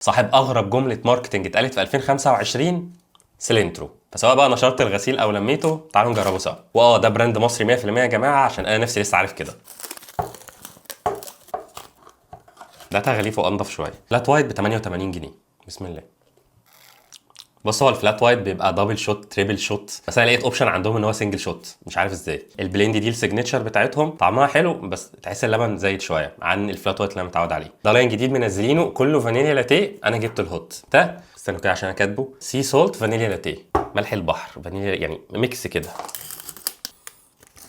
صاحب اغرب جمله ماركتنج اتقالت في 2025 سلينترو. فسواء بقى نشرت الغسيل او لميته، تعالوا نجربه سوا. ده براند مصري 100% يا جماعه، عشان انا نفسي لسه عارف كده. ده تغليفه انضف شويه. فلات وايت ب 88 جنيه. بسم الله. بص، هو الفلات وايت بيبقى دبل شوت تريبل شوت، بس انا لقيت اوبشن عندهم ان هو سنجل شوت، مش عارف ازاي. البليند دي السيجنتشر بتاعتهم، طعمها حلو بس تحس اللبن زايد شويه عن الفلات وايت اللي انا متعود عليه. ده لاين جديد منزلينه كله فانيليا لاتيه، انا جبت الهوت ده. استنوا كده عشان انا كاتبه سي سولت فانيليا لاتيه، ملح البحر فانيليا، يعني ميكس كده.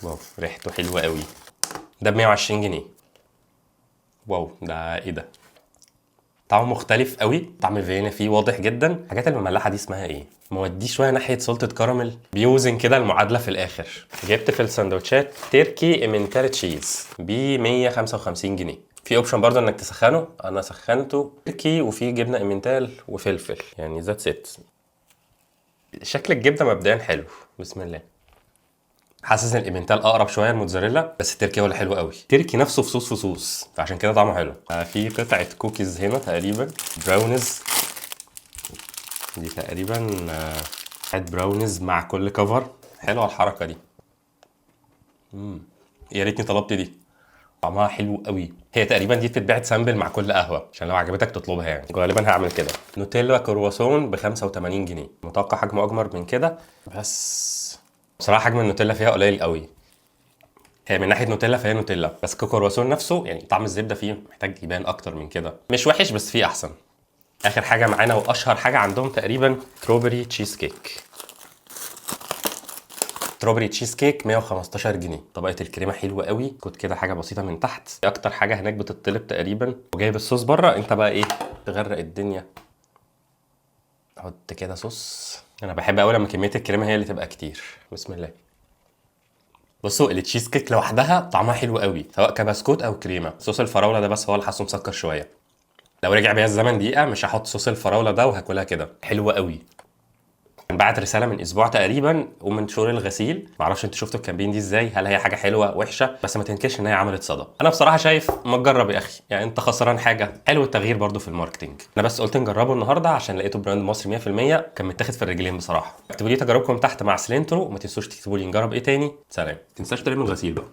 واو ريحته حلوه قوي. ده ب 120 جنيه. واو ده ايه ده؟ طعمه مختلف قوي، طعم الفانيليا فيه واضح جدا. الحاجات المملحه دي اسمها ايه؟ موديه شويه ناحيه سلطه كراميل، بيوزن كده المعادله في الاخر. جبت في السندوتشات تركي امنتال تشيز ب 155 جنيه. في اوبشن برضه انك تسخنه، انا سخنته تركي، وفي جبنه امنتال وفلفل، يعني ذاتس ات. شكل الجبنه مبدئيا حلو. بسم الله. حاسس ان الامنتال اقرب شويه الموتزاريلا، بس التركي هو اللي حلو قوي. التركي نفسه فصوص، فعشان كده طعمه حلو. في قطعه كوكيز هنا تقريبا، براونيز. دي تقريبا براونيز مع كل كفر. حلوه الحركه دي. يا ريتني طلبت دي، طعمها حلو قوي. هي تقريبا دي بتتباع سامبل مع كل قهوه، عشان لو عجبتك تطلبها، يعني غالبا هعمل كده. نوتيلا كرواسون ب 85 جنيه. متوقع حجمه اكبر من كده، بس بصراحه حجم النوتيلا فيها قليل قوي. هي من ناحيه نوتيلا فهي نوتيلا، بس كرواسون نفسه يعني طعم الزبده فيه محتاج يبان اكتر من كده. مش وحش بس فيه احسن. اخر حاجه معانا واشهر حاجه عندهم تقريبا ستروبري تشيز كيك. ستروبري تشيز كيك 115 جنيه. طبقه الكريمه حلوه قوي، كنت كده حاجه بسيطه من تحت. اكتر حاجه هناك بتطلب تقريبا. وجايب الصوص بره، انت بقى ايه تغرق الدنيا. حط كده صوص. انا بحب قوي لما كميه الكريمه هي اللي تبقى كتير. بسم الله. بصوا التشيز كيك لوحدها طعمها حلو قوي، سواء كبسكوت او كريمه. صوص الفراوله ده بس هو اللي حاسه مسكر شويه. لو رجع بيا الزمن دقيقه مش هحط صوص الفراوله ده وهاكلها كده. حلوه قوي. بعت رساله من اسبوع تقريبا ومن شهور الغسيل، معرفش انتوا شفتوا الكامبين دي ازاي، هل هي حاجه حلوه وحشه، بس ما تنكرش ان هي عملت صدى. انا بصراحه شايف ما تجرب يا اخي، يعني انت خسران حاجه. حلو التغيير برضو في الماركتنج. انا بس قلت نجربه النهارده عشان لقيته براند مصري 100%، كان متاخد في الرجلين بصراحه. اكتبوا لي تجاربكم تحت مع سلينترو، وما تنسوش تكتبوا لي نجرب ايه تاني. سلام. ما تنساش تعملوا الغسيل بقى.